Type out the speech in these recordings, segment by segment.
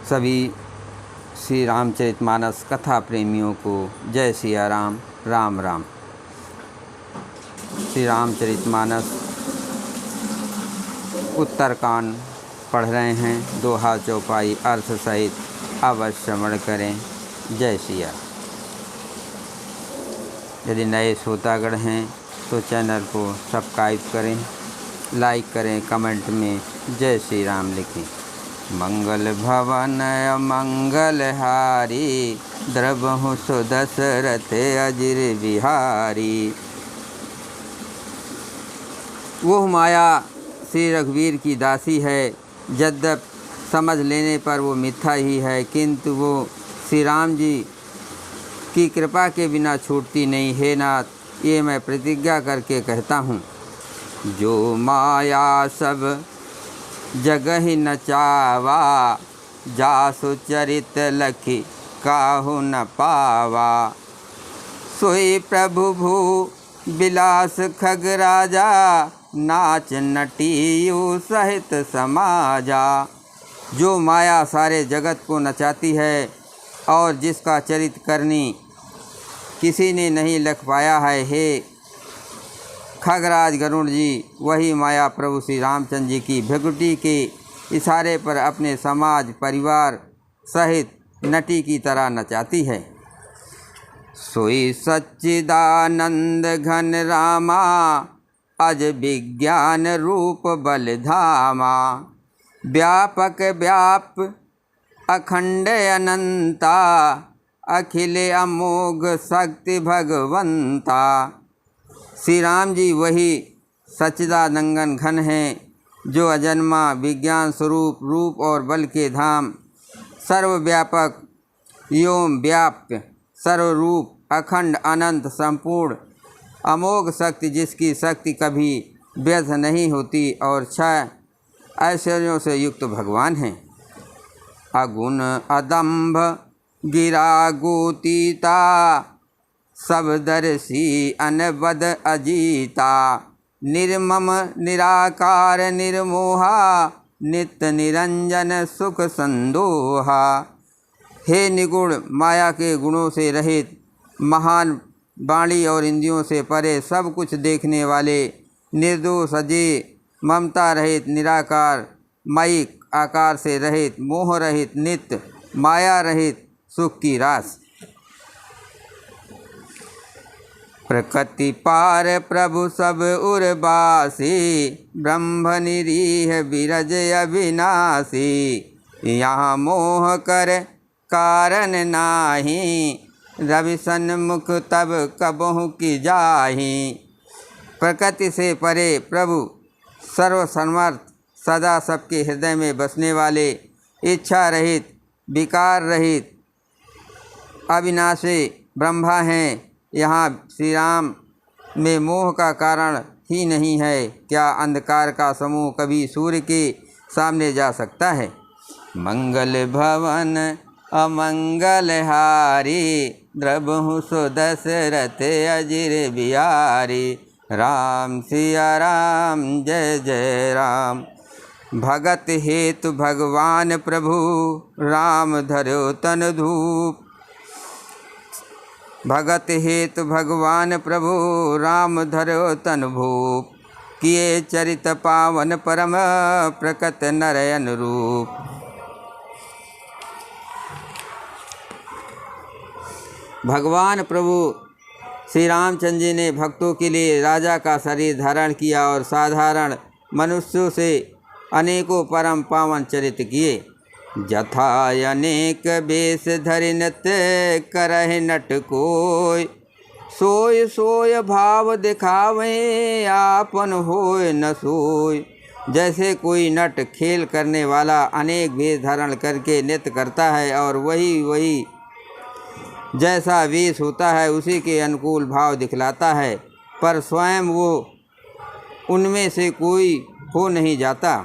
सभी श्री रामचरितमानस कथा प्रेमियों को जय सिया राम, राम राम। श्री रामचरितमानस उत्तरकांड पढ़ रहे हैं, दोहा चौपाई अर्थ सहित अवश्य श्रवण करें। जय सिया। यदि नए श्रोतागण हैं तो चैनल को सब्सक्राइब करें, लाइक करें, कमेंट में जय श्री राम लिखें। मंगल भवन मंगल हारी, द्रवहु सुदशरथ अजिर बिहारी। वो माया श्री रघुवीर की दासी है, यद्यप समझ लेने पर वो मिथ्या ही है, किंतु वो श्री राम जी की कृपा के बिना छूटती नहीं है नाथ। ये मैं प्रतिज्ञा करके कहता हूँ। जो माया सब जगह नचावा, जासु चरित लखी काहू न पावा। सोई प्रभु भू बिलास खग राजा, नाच नटियु सहित समाजा। जो माया सारे जगत को नचाती है और जिसका चरित करनी किसी ने नहीं लख पाया है, हे खगराज गरुड़ जी, वही माया प्रभु श्री रामचंद्र जी की भृगुटी के इशारे पर अपने समाज परिवार सहित नटी की तरह नचाती है। सोई सच्चिदानंद घन रामा, अज विज्ञान रूप बल धामा। व्यापक व्याप अखंड अनंता, अखिल अमोघ शक्ति भगवंता। श्री राम जी वही सच्चिदानंदन घन हैं, जो अजन्मा विज्ञान स्वरूप रूप और बल के धाम, सर्वव्यापक एवं व्याप्य, सर्वरूप, अखंड, अनंत, संपूर्ण, अमोघ शक्ति, जिसकी शक्ति कभी व्यर्थ नहीं होती, और छह ऐश्वर्यों से युक्त भगवान हैं। अगुण अदम्भ गिरा गोतीता, सबदर्शी अनबद अजीता। निर्मम निराकार निर्मोहा, नित्य निरंजन सुख संदोहा। हे निगुण, माया के गुणों से रहित, महान वाणी और इंद्रियों से परे, सब कुछ देखने वाले, निर्दोष अजय, ममता रहित, निराकार, मायिक आकार से रहित, मोह रहित, नित्य माया रहित, सुख की रास। प्रकृति पार प्रभु सब उर्वासी, ब्रह्म निरीह बिरज अविनाशी। यहाँ मोह कर कारण नाही, रवि सन्मुख तब कबहु की जाही। प्रकृति से परे प्रभु सर्वसमर्थ, सदा सबके हृदय में बसने वाले, इच्छा रहित, विकार रहित, अविनाशी ब्रह्मा हैं। यहाँ श्री राम में मोह का कारण ही नहीं है। क्या अंधकार का समूह कभी सूर्य के सामने जा सकता है? मंगल भवन अमंगल हारी, द्रवहु सुदशरथ अजिर बिहारी। राम सिया राम, जय जय राम। भगत हेतु भगवान प्रभु, राम धर्यो तन धूप। भगत हेतु भगवान प्रभु, राम धर्यो तन भूप। किए चरित पावन परम, प्रकट नर अनुरूप। भगवान प्रभु श्री रामचंद्र जी ने भक्तों के लिए राजा का शरीर धारण किया और साधारण मनुष्यों से अनेकों परम पावन चरित्र किए। जथा अनेक बेश धरि नृत्य करहि नट कोय, सोय सोय भाव दिखावे आपन होय न सोय। जैसे कोई नट खेल करने वाला अनेक वेश धारण करके नृत्य करता है, और वही जैसा वेश होता है उसी के अनुकूल भाव दिखलाता है, पर स्वयं वो उनमें से कोई हो नहीं जाता।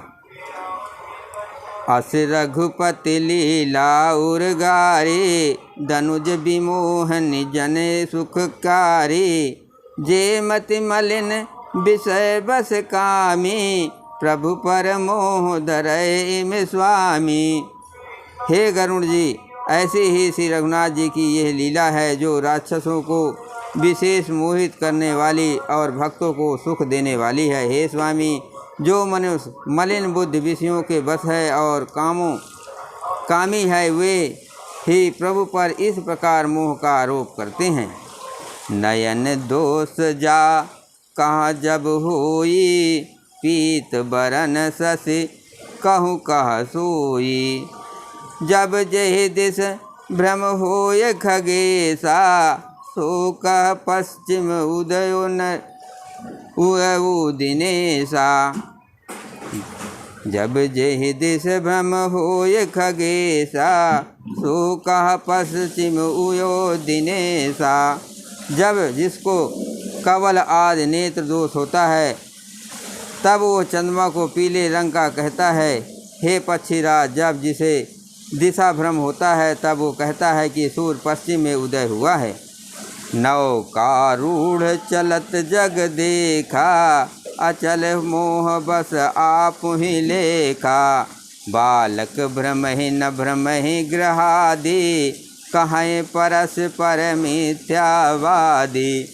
अस रघुपति लीला उर्गारी, दनुज विमोहन जन सुखकारी। जे मति मलिन विषय बस कामी, प्रभु पर मोह धरय इम स्वामी। हे गरुड़ जी, ऐसे ही श्री रघुनाथ जी की यह लीला है जो राक्षसों को विशेष मोहित करने वाली और भक्तों को सुख देने वाली है। हे स्वामी, जो मनुष्य मलिन बुद्धि विषयों के बस है और कामी है, वे ही प्रभु पर इस प्रकार मोह का आरोप करते हैं। नयन दोष जा कहाँ जब होई, पीत बरन ससि कहूँ कह सोई। जब जहि दिश भ्रम होय खगेशा, सो कह पश्चिम उदयो न दिनेशा। जब जहि दिश भ्रम होय खगेशा, सो कह पश्चिम उयो दिनेशा। जब जिसको कवल आदि नेत्र दोष होता है, तब वो चंद्रमा को पीले रंग का कहता है। हे पक्षीराज, जब जिसे दिशा भ्रम होता है, तब वो कहता है कि सूर्य पश्चिम में उदय हुआ है। नौकारूढ़ चलत जग देखा, अचल मोह बस आप ही लेखा। बालक भ्रम ही न भ्रम ही ग्रहादि, कहें परस पर मिथ्यावादी।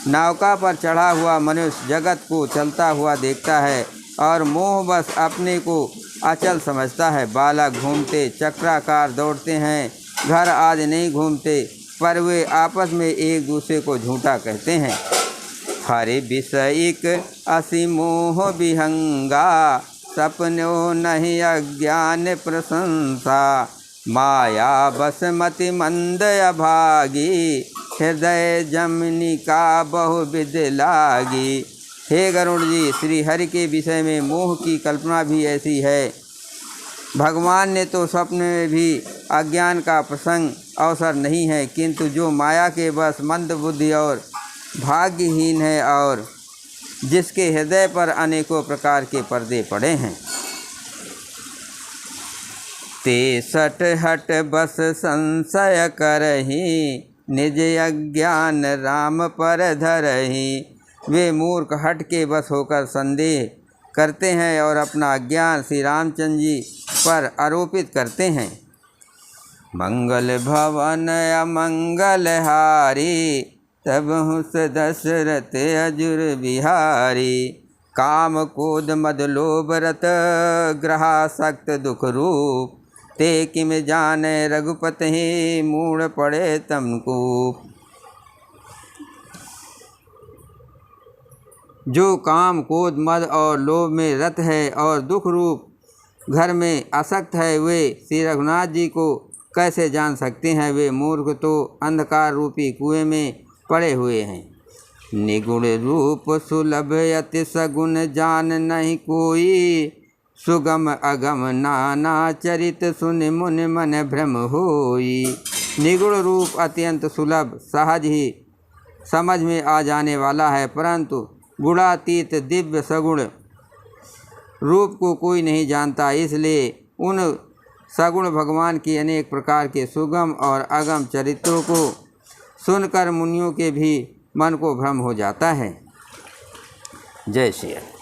नौका पर चढ़ा हुआ मनुष्य जगत को चलता हुआ देखता है और मोहवश अपने को अचल समझता है। बालक घूमते चक्राकार दौड़ते हैं, घर आदि नहीं घूमते, पर वे आपस में एक दूसरे को झूठा कहते हैं। हरि विषयिक असि मोह विहंगा, सपनो नहीं अज्ञान प्रशंसा। माया बसमति मंद अभागी, हृदय जमनिका बहुविध लागी। हे गरुड़ जी, श्री हरि के विषय में मोह की कल्पना भी ऐसी है। भगवान ने तो स्वप्न में भी अज्ञान का प्रसंग अवसर नहीं है, किंतु जो माया के बस मंद बुद्धि और भाग्यहीन है और जिसके हृदय पर अनेकों प्रकार के पर्दे पड़े हैं। ते सट हट बस संशय करही, निज अज्ञान राम पर धरही। वे मूर्ख हट के बस होकर संदेह करते हैं और अपना ज्ञान श्री रामचंद्र जी पर आरोपित करते हैं। मंगल भवन अमंगल हारी, तब हुस दशरथ अजुर बिहारी। काम क्रोध मद लोभ रत, ग्रहासक्त दुख रूप। ते किम जाने रघुपति, मूढ़ पड़े तमकूप। जो काम क्रोध मद और लोभ में रत है और दुख रूप घर में आसक्त है, वे श्री रघुनाथ जी को कैसे जान सकते हैं। वे मूर्ख तो अंधकार रूपी कुएं में पड़े हुए हैं। निगुण रूप सुलभ अति सगुण, जान नहीं कोई। सुगम अगम नाना चरित, सुन मुन मन भ्रम होई। निगुण रूप अत्यंत सुलभ सहज ही समझ में आ जाने वाला है, परंतु गुणातीत दिव्य सगुण रूप को कोई नहीं जानता। इसलिए उन सगुण भगवान की अनेक प्रकार के सुगम और अगम चरित्रों को सुनकर मुनियों के भी मन को भ्रम हो जाता है। जय श्री राम।